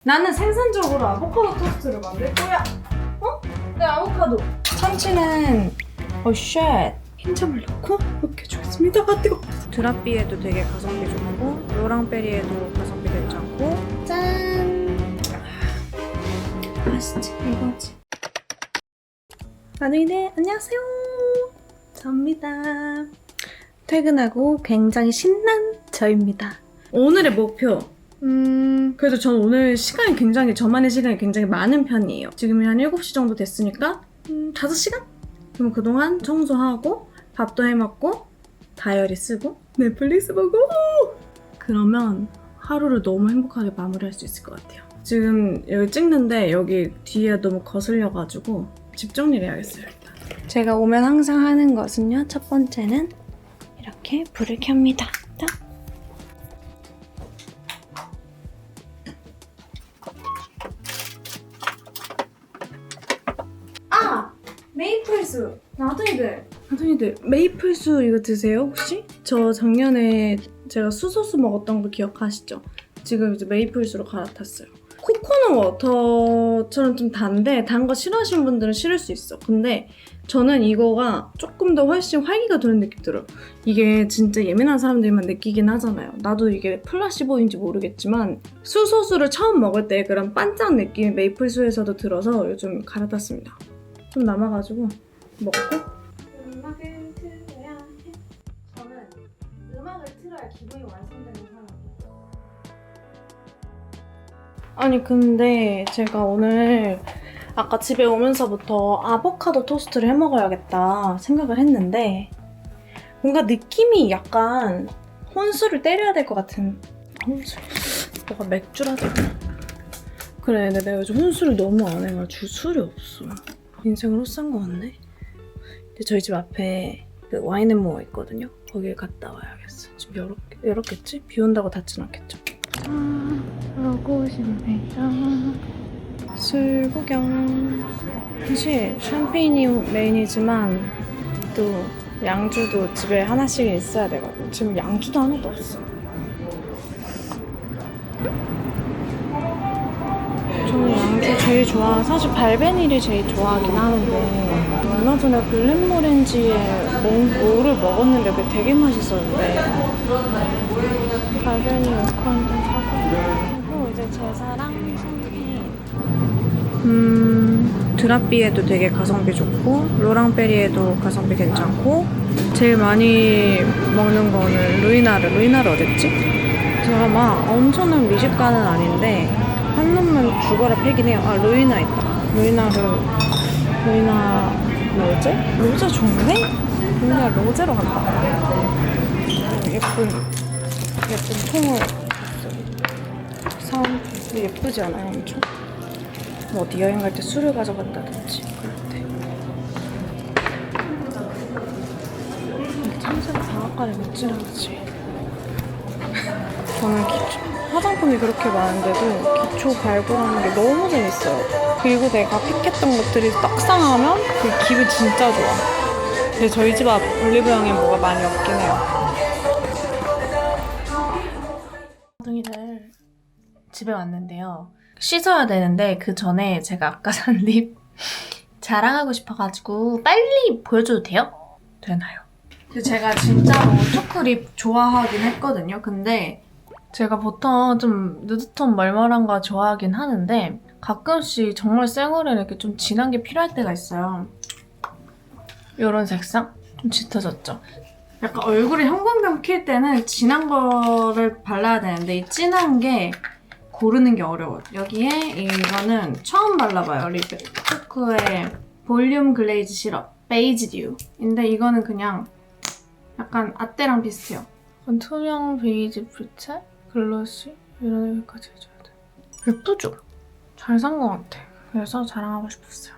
나는 생산적으로 아보카도 토스트를 만들 거야. 어? 내 아보카도. 참치는 쉣. 흰점을 넣고 이렇게 해주겠습니다. 아 뜨거. 드랍비에도 되게 가성비 좋고 노랑베리에도 가성비 괜찮고 짠. 맛있지 이거지. 만우이네 안녕하세요. 저입니다. 퇴근하고 굉장히 신난 저입니다. 오늘의 목표. 그래도 저는 오늘 저만의 시간이 굉장히 많은 편이에요. 지금이 한 7시 정도 됐으니까 5시간? 그럼 그동안 청소하고 밥도 해먹고 다이어리 쓰고 넷플릭스 보고 그러면 하루를 너무 행복하게 마무리할 수 있을 것 같아요. 지금 여기 찍는데 여기 뒤에 너무 거슬려가지고 집 정리를 해야겠어요. 일단. 제가 오면 항상 하는 것은요. 첫 번째는 이렇게 불을 켭니다. 메이플수! 나둥이들 메이플수 이거 드세요 혹시? 저 작년에 제가 수소수 먹었던 거 기억하시죠? 지금 이제 메이플수로 갈아탔어요. 코코넛 워터처럼 좀 단데 단 거 싫어하시는 분들은 싫을 수 있어. 근데 저는 이거가 조금 더 훨씬 활기가 도는 느낌 들어요. 이게 진짜 예민한 사람들만 느끼긴 하잖아요. 나도 이게 플라시보인지 모르겠지만 수소수를 처음 먹을 때 그런 반짝 느낌이 메이플수에서도 들어서 요즘 갈아탔습니다. 좀 남아가지고 먹고 음악을 틀어야 해. 저는 음악을 틀어야 기분이 완성되는 사람이에요. 아니 근데 제가 오늘 아까 집에 오면서부터 아보카도 토스트를 해먹어야겠다 생각을 했는데 뭔가 느낌이 약간 혼술을 때려야 될 것 같은 혼술? 뭐가 맥주라도 그래 근데 내가 요즘 혼술을 너무 안 해가지고 술이 없어. 인생을 헛산 것 같네. 근데 저희 집 앞에 그 와인앤모어 있거든요. 거길 갔다 와야겠어. 지금 열었겠지? 비 온다고 닫진 않겠죠? 그러고 싶네요. 술 구경. 사실 샴페인이 메인이지만 또 양주도 집에 하나씩 있어야 되거든. 지금 양주도 하나도 없어. 저는 양주 제일 사실 발베니를 제일 좋아하긴 하는데 얼마 전에 블랙모렌지에 뭐를 먹었는데 그게 되게 맛있었는데 발베니 요거 한잔 사고 그리고 이제 제사랑 샴페인 드랍비에도 되게 가성비 좋고 로랑베리에도 가성비 괜찮고 제일 많이 먹는 거는 루이나르 어딨지? 제가 막 엄청난 미식가는 아닌데 한 놈만 죽어라 패긴 해요. 아 루이나 있다. 루이나 로제 좋네? 루이나 로제로 간다. 예쁜 통을 사온. 예쁘지 않아요 엄청? 뭐 어디 여행 갈 때 술을 가져간다든지 그럴 때. 참새가 방앗간에 묻지나가지. 저는 화장품이 그렇게 많은데도 기초 발굴하는 게 너무 재밌어요. 그리고 내가 픽했던 것들이 떡상하면 그 기분 진짜 좋아. 근데 저희 집 앞 올리브영에 뭐가 많이 없긴 해요. 둥이들 집에 왔는데요. 씻어야 되는데 그 전에 제가 아까 산 립 자랑하고 싶어가지고 빨리 보여줘도 돼요? 되나요? 근데 제가 진짜로 초크립 좋아하긴 했거든요. 근데 제가 보통 좀 누드톤 멀멀한 거 좋아하긴 하는데 가끔씩 정말 쌩얼에 이렇게 좀 진한 게 필요할 때가 있어요. 이런 색상? 좀 짙어졌죠? 약간 얼굴에 형광등 킬 때는 진한 거를 발라야 되는데 이 진한 게 고르는 게 어려워요. 여기에 이거는 처음 발라봐요. 리베크의 볼륨 글레이즈 시럽 베이지 듀인데 이거는 그냥 약간 아떼랑 비슷해요. 투명 베이지 브리체 글로시 이런 여기까지 해줘야 돼. 예쁘죠? 잘 산 것 같아. 그래서 자랑하고 싶었어요.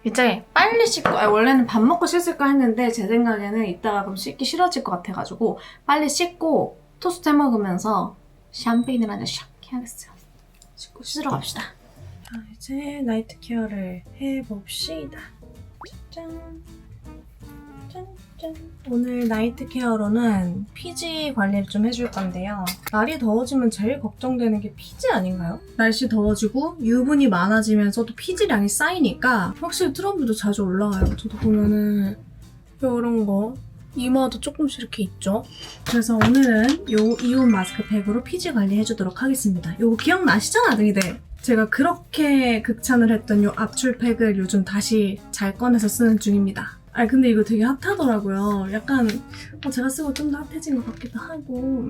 이제 빨리 씻고 원래는 밥 먹고 씻을까 했는데 제 생각에는 이따가 그럼 씻기 싫어질 것 같아가지고 빨리 씻고 토스트 해먹으면서 샴페인을 한잔 샥 해야겠어요. 씻고 씻으러 갑시다. 자, 이제 나이트 케어를 해봅시다. 짠! 짠! 짠. 오늘 나이트 케어로는 피지 관리를 좀 해줄 건데요. 날이 더워지면 제일 걱정되는 게 피지 아닌가요? 날씨 더워지고 유분이 많아지면서 또 피지량이 쌓이니까 확실히 트러블도 자주 올라와요. 저도 보면은 이런 거 이마도 조금씩 이렇게 있죠? 그래서 오늘은 요 이온 마스크팩으로 피지 관리해주도록 하겠습니다. 요거 기억나시죠, 나둥이들? 제가 그렇게 극찬을 했던 요 압출팩을 요즘 다시 잘 꺼내서 쓰는 중입니다. 근데 이거 되게 핫하더라고요. 약간 제가 쓰고 좀 더 핫해진 것 같기도 하고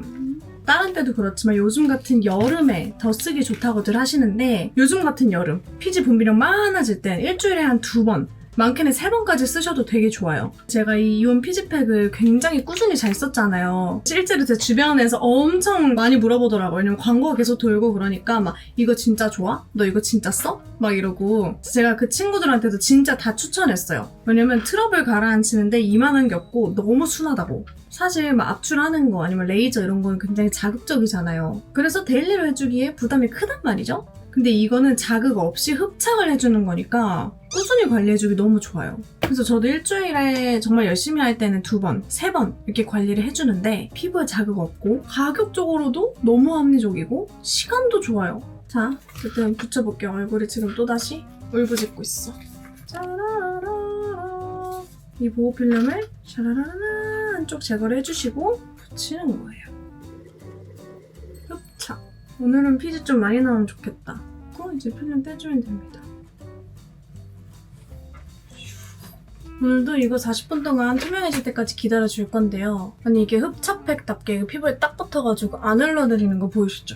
다른 때도 그렇지만 요즘 같은 여름에 더 쓰기 좋다고들 하시는데 요즘 같은 여름 피지 분비량 많아질 땐 일주일에 한 2번 많게는 3번까지 쓰셔도 되게 좋아요. 제가 이 이온 피지팩을 굉장히 꾸준히 잘 썼잖아요. 실제로 제 주변에서 엄청 많이 물어보더라고요. 왜냐면 광고가 계속 돌고 그러니까 막 이거 진짜 좋아? 너 이거 진짜 써? 막 이러고 제가 그 친구들한테도 진짜 다 추천했어요. 왜냐면 트러블 가라앉히는데 이만한 게 없고 너무 순하다고. 사실 막 압출하는 거 아니면 레이저 이런 건 굉장히 자극적이잖아요. 그래서 데일리로 해주기에 부담이 크단 말이죠. 근데 이거는 자극 없이 흡착을 해주는 거니까 꾸준히 관리해주기 너무 좋아요. 그래서 저도 일주일에 정말 열심히 할 때는 2번, 3번 이렇게 관리를 해주는데 피부에 자극 없고 가격적으로도 너무 합리적이고 시간도 좋아요. 자, 어쨌든 붙여볼게요. 얼굴이 지금 또다시 울부짖고 있어. 짜라라라. 이 보호 필름을 샤라라라 한쪽 제거를 해주시고 붙이는 거예요. 흡착. 오늘은 피지 좀 많이 나오면 좋겠다. 그거 이제 필름 떼주면 됩니다. 오늘도 이거 40분 동안 투명해질 때까지 기다려줄 건데요. 아니 이게 흡착팩답게 피부에 딱 붙어가지고 안 흘러내리는 거 보이시죠?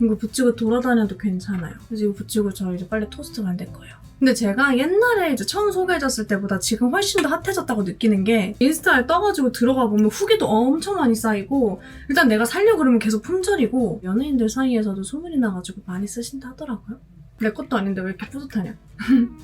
이거 붙이고 돌아다녀도 괜찮아요. 그래서 이거 붙이고 저 이제 빨리 토스트 만들 거예요. 근데 제가 옛날에 이제 처음 소개해줬을 때보다 지금 훨씬 더 핫해졌다고 느끼는 게 인스타에 떠가지고 들어가 보면 후기도 엄청 많이 쌓이고 일단 내가 살려고 그러면 계속 품절이고 연예인들 사이에서도 소문이 나가지고 많이 쓰신다 하더라고요. 내 것도 아닌데 왜 이렇게 뿌듯하냐.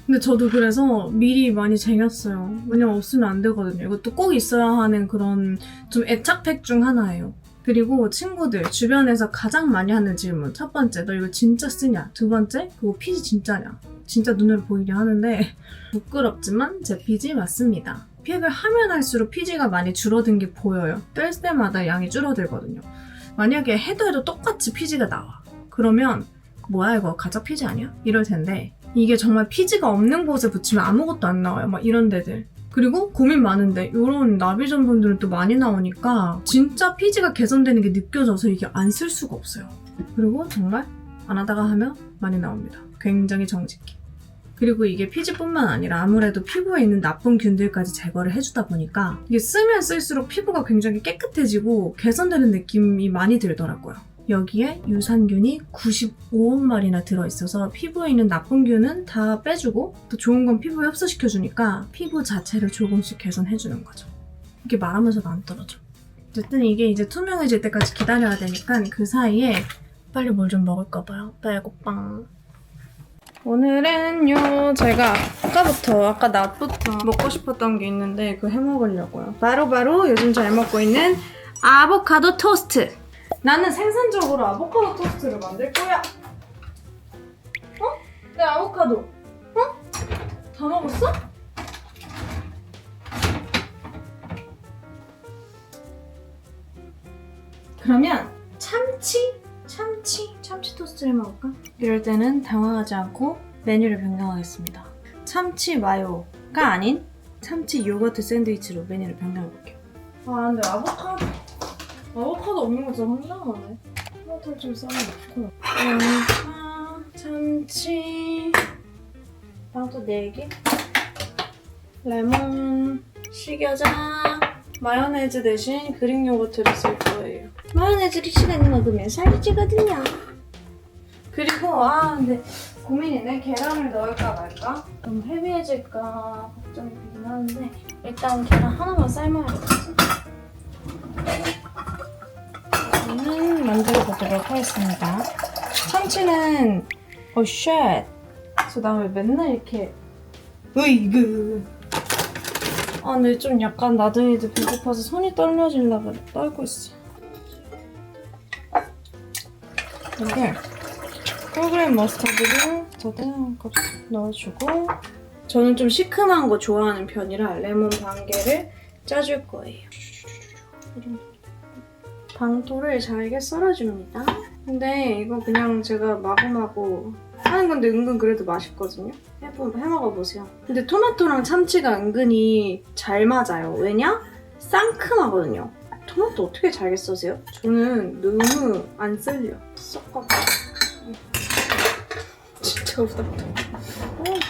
근데 저도 그래서 미리 많이 쟁였어요. 왜냐면 없으면 안 되거든요. 이것도 꼭 있어야 하는 그런 좀 애착팩 중 하나예요. 그리고 친구들 주변에서 가장 많이 하는 질문. 첫 번째, 너 이거 진짜 쓰냐? 두 번째, 그거 피지 진짜냐? 진짜 눈으로 보이게 하는데 부끄럽지만 제 피지 맞습니다. 팩을 하면 할수록 피지가 많이 줄어든 게 보여요. 뗄 때마다 양이 줄어들거든요. 만약에 해도 똑같이 피지가 나와. 그러면 뭐야 이거 가짜 피지 아니야? 이럴 텐데 이게 정말 피지가 없는 곳에 붙이면 아무것도 안 나와요. 막 이런 데들. 그리고 고민 많은데 이런 나비전 분들은 또 많이 나오니까 진짜 피지가 개선되는 게 느껴져서 이게 안 쓸 수가 없어요. 그리고 정말 안 하다가 하면 많이 나옵니다. 굉장히 정직해. 그리고 이게 피지뿐만 아니라 아무래도 피부에 있는 나쁜 균들까지 제거를 해주다 보니까 이게 쓰면 쓸수록 피부가 굉장히 깨끗해지고 개선되는 느낌이 많이 들더라고요. 여기에 유산균이 95억 마리나 들어있어서 피부에 있는 나쁜 균은 다 빼주고 또 좋은 건 피부에 흡수시켜주니까 피부 자체를 조금씩 개선해주는 거죠. 이렇게 말하면서도 안 떨어져. 어쨌든 이게 이제 투명해질 때까지 기다려야 되니까 그 사이에 빨리 뭘 좀 먹을까 봐요. 배고팡. 오늘은요 제가 아까 낮부터 먹고 싶었던 게 있는데 그거 해먹으려고요. 바로 요즘 잘 먹고 있는 아보카도 토스트. 나는 생산적으로 아보카도 토스트를 만들 거야. 내 아보카도. 다 먹었어? 그러면 참치 토스트를 먹을까? 이럴 때는 당황하지 않고 메뉴를 변경하겠습니다. 참치 마요가 아닌 참치 요거트 샌드위치로 메뉴를 변경해볼게요. 근데 아보카도 없는 거 진짜 황당하네. 토마토를 좀 썰어놓고 참치 빵도 4개 레몬 식여자 마요네즈 대신 그릭 요거트를 쓸 거예요. 마요네즈를 시간이 먹으면 살이 찌거든요. 그리고 근데 고민이네. 계란을 넣을까 말까? 너무 헤비해질까 걱정이 되긴 하는데 일단 계란 하나만 삶아야겠지. 저는 만들어 보도록 하겠습니다. 참치는 쉣. 그래서 나 왜 맨날 이렇게 으이그. 근데 좀 약간 나둥이도 배고파서 손이 떨려질라 그래. 떨고 있어. 여기 홀그레인 머스타드를 저도 넣어주고 저는 좀 시큼한 거 좋아하는 편이라 레몬 반 개를 짜줄 거예요. 방토를 잘게 썰어줍니다. 근데 이거 그냥 제가 마구마구 하는 건데 은근 그래도 맛있거든요. 해먹어보세요. 근데 토마토랑 참치가 은근히 잘 맞아요. 왜냐? 상큼하거든요. 토마토 어떻게 잘게 써세요? 저는 너무 안 쓸려. 섞어. 진짜 웃었다.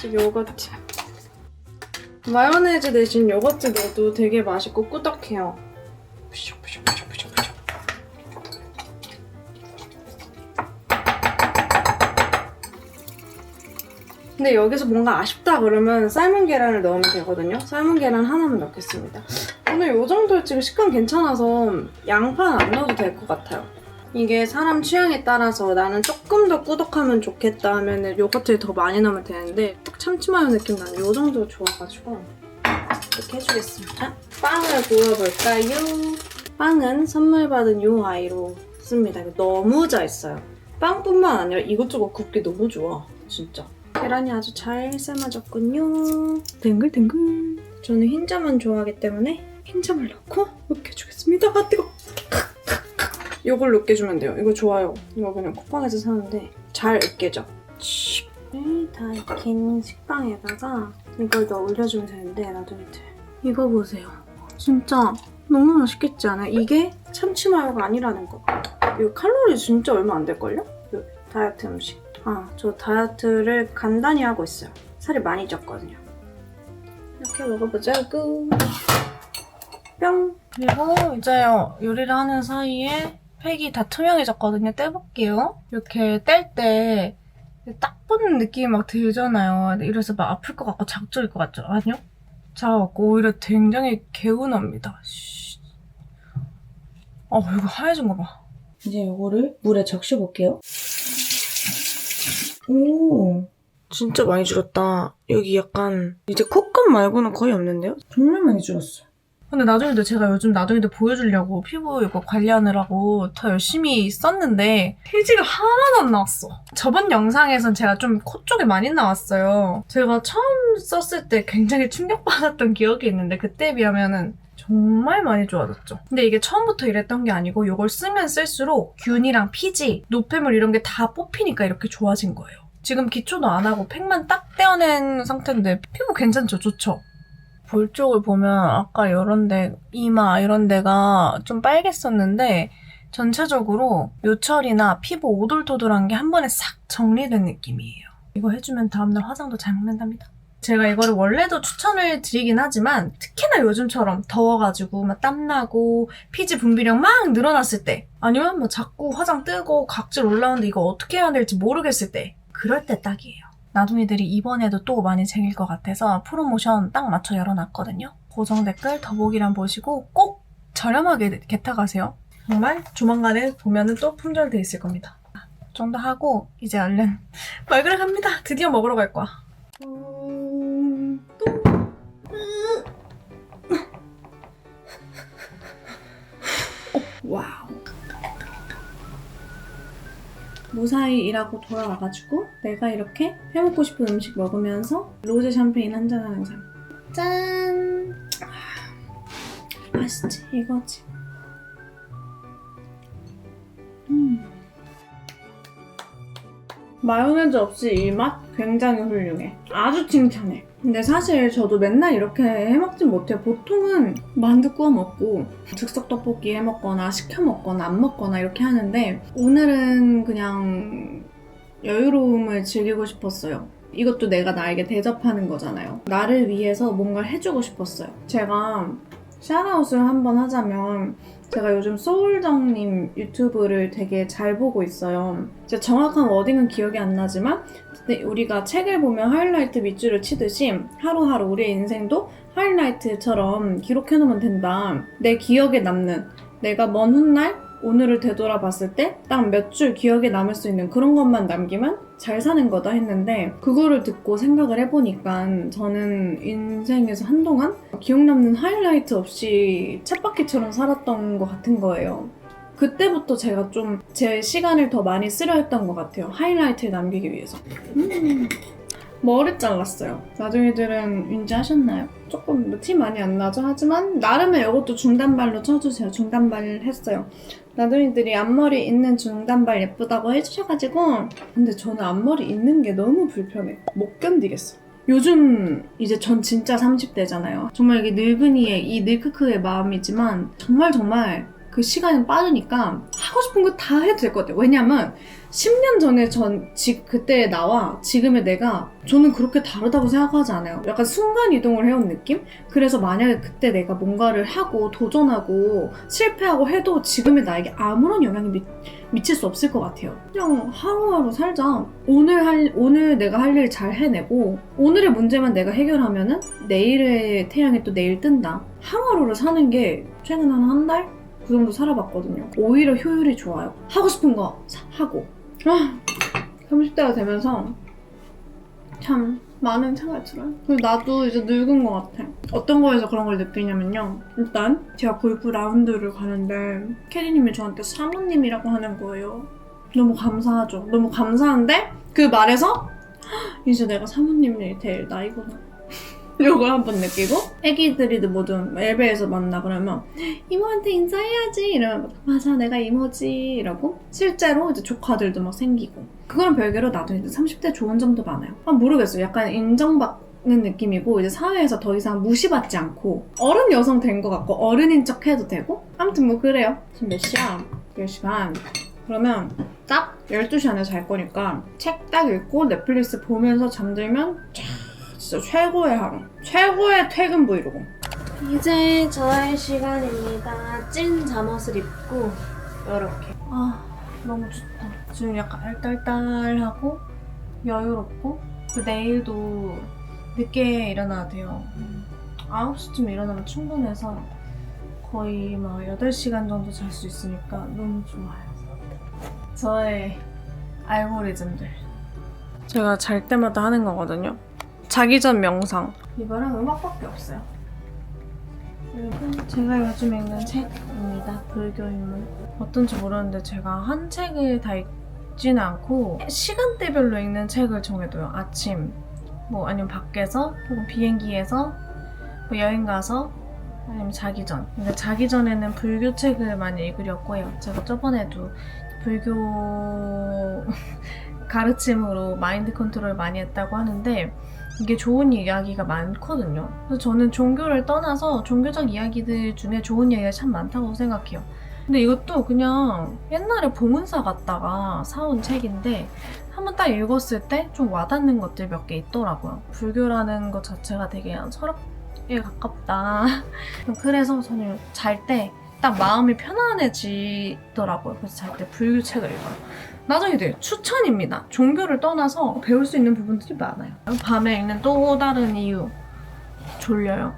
진짜 요거트. 마요네즈 대신 요거트 넣어도 되게 맛있고 꾸덕해요. 근데 여기서 뭔가 아쉽다 그러면 삶은 계란을 넣으면 되거든요. 삶은 계란 하나만 넣겠습니다. 오늘 이 정도 지금 식감 괜찮아서 양파는 안 넣어도 될 것 같아요. 이게 사람 취향에 따라서 나는 조금 더 꾸덕하면 좋겠다 하면 요거트를 더 많이 넣으면 되는데 딱 참치마요 느낌 나는 이 정도 좋아가지고 이렇게 해주겠습니다. 빵을 구워볼까요? 빵은 선물 받은 요 아이로 씁니다. 이거 너무 잘 써요. 빵뿐만 아니라 이것저것 굽기 너무 좋아. 진짜. 계란이 아주 잘 삶아졌군요. 댕글댕글. 저는 흰자만 좋아하기 때문에 흰자만 넣고 으깨주겠습니다. 아 뜨거! 이걸 으깨주면 돼요. 이거 좋아요. 이거 그냥 쿠팡에서 사는데 잘 으깨져. 다 익힌 식빵에다가 이걸 넣어 올려주면 되는데 나중에 이거 보세요. 진짜 너무 맛있겠지 않아요? 이게 참치마요가 아니라는 거. 이거 칼로리 진짜 얼마 안 될걸요? 다이어트 음식. 저 다이어트를 간단히 하고 있어요. 살이 많이 쪘거든요. 이렇게 먹어보자고. 뿅! 그리고 이제 요리를 하는 사이에 팩이 다 투명해졌거든요. 떼볼게요. 이렇게 뗄 때 딱 보는 느낌이 막 들잖아요. 이래서 막 아플 것 같고 작절일 것 같죠? 아니요? 작아갖고 오히려 굉장히 개운합니다. 이거 하얘진 거 봐. 이제 이거를 물에 적셔볼게요. 오, 진짜 많이 줄었다. 여기 약간 이제 콧감 말고는 거의 없는데요? 정말 많이 줄었어요. 근데 나중에도 제가 요즘 나중에도 보여주려고 피부 이거 관리하느라고 더 열심히 썼는데 피지가 하나도 안 나왔어. 저번 영상에선 제가 좀 코 쪽에 많이 나왔어요. 제가 처음 썼을 때 굉장히 충격받았던 기억이 있는데 그때에 비하면은 정말 많이 좋아졌죠. 근데 이게 처음부터 이랬던 게 아니고 이걸 쓰면 쓸수록 균이랑 피지, 노폐물 이런 게 다 뽑히니까 이렇게 좋아진 거예요. 지금 기초도 안 하고 팩만 딱 떼어낸 상태인데 피부 괜찮죠? 좋죠? 볼 쪽을 보면 아까 이마 이런 데가 좀 빨갰었는데 전체적으로 요철이나 피부 오돌토돌한 게 한 번에 싹 정리된 느낌이에요. 이거 해주면 다음날 화장도 잘 먹는답니다. 제가 이거를 원래도 추천을 드리긴 하지만 특히나 요즘처럼 더워가지고 막 땀나고 피지 분비량 막 늘어났을 때 아니면 뭐 자꾸 화장 뜨고 각질 올라오는데 이거 어떻게 해야 될지 모르겠을 때 그럴 때 딱이에요. 나둥이들이 이번에도 또 많이 쟁일 것 같아서 프로모션 딱 맞춰 열어놨거든요. 고정 댓글 더보기란 보시고 꼭 저렴하게 개타가세요. 정말 조만간에 보면은 또 품절돼 있을 겁니다. 이 정도 하고 이제 얼른 먹으러 갑니다. 드디어 먹으러 갈 거야. 와우. 무사히 일하고 돌아와가지고 내가 이렇게 해먹고 싶은 음식 먹으면서 로제 샴페인 한잔하는 삶. 짠! 맛있지? 이거지. 마요네즈 없이 이 맛 굉장히 훌륭해. 아주 칭찬해. 근데 사실 저도 맨날 이렇게 해먹진 못해요. 보통은 만두 구워 먹고 즉석 떡볶이 해먹거나 시켜 먹거나 안 먹거나 이렇게 하는데 오늘은 그냥 여유로움을 즐기고 싶었어요. 이것도 내가 나에게 대접하는 거잖아요. 나를 위해서 뭔가를 해주고 싶었어요. 제가 샤라웃을 한번 하자면 제가 요즘 소울정님 유튜브를 되게 잘 보고 있어요. 제가 정확한 워딩은 기억이 안 나지만 우리가 책을 보면 하이라이트 밑줄을 치듯이 하루하루 우리의 인생도 하이라이트처럼 기록해놓으면 된다. 내 기억에 남는, 내가 먼 훗날 오늘을 되돌아봤을 때 딱 몇 줄 기억에 남을 수 있는 그런 것만 남기면 잘 사는 거다 했는데 그거를 듣고 생각을 해보니까 저는 인생에서 한동안 기억 남는 하이라이트 없이 쳇바퀴처럼 살았던 것 같은 거예요. 그때부터 제가 좀 제 시간을 더 많이 쓰려 했던 것 같아요. 하이라이트를 남기기 위해서. 머리 잘랐어요. 나중에들은 인지하셨나요? 조금 티 많이 안 나죠? 하지만 나름의 이것도 중단발로 쳐주세요. 중단발 했어요. 나둥이들이 앞머리 있는 중단발 예쁘다고 해주셔가지고 근데 저는 앞머리 있는 게 너무 불편해. 못 견디겠어. 요즘 이제 전 진짜 30대잖아요. 정말 이게 늙은이의 이 늙크크의 마음이지만 정말 그 시간이 빠르니까 하고 싶은 거 다 해도 될 것 같아요. 왜냐면 10년 전에 그때의 나와 지금의 내가 저는 그렇게 다르다고 생각하지 않아요. 약간 순간 이동을 해온 느낌? 그래서 만약에 그때 내가 뭔가를 하고 도전하고 실패하고 해도 지금의 나에게 아무런 영향이 미칠 수 없을 것 같아요. 그냥 하루하루 살자. 오늘 내가 할 일 잘 해내고 오늘의 문제만 내가 해결하면은 내일의 태양이 또 내일 뜬다. 하루하루를 사는 게 최근 한 달? 그 정도 살아봤거든요. 오히려 효율이 좋아요. 하고 싶은 거 하고. 30대가 되면서 참 많은 생각이 들어요. 그리고 나도 이제 늙은 것 같아. 어떤 거에서 그런 걸 느끼냐면요. 일단 제가 골프 라운드를 가는데 캐리님이 저한테 사모님이라고 하는 거예요. 너무 감사하죠. 너무 감사한데 그 말에서 이제 내가 사모님이 될 나이구나. 요걸 한번 느끼고 애기들이든 뭐든 엘베에서 만나 그러면 이모한테 인사해야지 이러면 맞아 내가 이모지 이러고 실제로 이제 조카들도 막 생기고 그거랑 별개로 나도 이제 30대 좋은 점도 많아요. 모르겠어요. 약간 인정받는 느낌이고 이제 사회에서 더 이상 무시받지 않고 어른 여성 된 것 같고 어른인 척 해도 되고 아무튼 뭐 그래요. 지금 몇 시야? 10시 반. 그러면 딱 12시 안에 잘 거니까 책 딱 읽고 넷플릭스 보면서 잠들면 진짜 최고의 하루. 최고의 퇴근 브이로그. 이제 저의 시간입니다. 찐 잠옷을 입고 이렇게. 너무 좋다. 지금 약간 알딸딸하고 여유롭고 내일도 늦게 일어나야 돼요. 9시쯤 일어나면 충분해서 거의 막 8시간 정도 잘 수 있으니까 너무 좋아요. 저의 알고리즘들. 제가 잘 때마다 하는 거거든요. 자기 전 명상. 이거랑 음악밖에 없어요. 그리고 제가 요즘 읽는 책입니다. 불교인문. 어떤지 모르는데 제가 한 책을 다 읽지는 않고 시간대별로 읽는 책을 정해둬요. 아침, 뭐 아니면 밖에서 혹은 비행기에서 뭐 여행 가서 아니면 자기 전. 근데 자기 전에는 불교 책을 많이 읽으려고 해요. 제가 저번에도 불교 가르침으로 마인드 컨트롤 많이 했다고 하는데 이게 좋은 이야기가 많거든요. 그래서 저는 종교를 떠나서 종교적 이야기들 중에 좋은 이야기가 참 많다고 생각해요. 근데 이것도 그냥 옛날에 봉은사 갔다가 사온 책인데 한번 딱 읽었을 때 좀 와닿는 것들 몇 개 있더라고요. 불교라는 것 자체가 되게 철학에 가깝다. 그래서 저는 잘 때 딱 마음이 편안해지더라고요. 그래서 잘 때 불교 책을 읽어요. 나중에 추천입니다. 종교를 떠나서 배울 수 있는 부분들이 많아요. 밤에 읽는 또 다른 이유. 졸려요.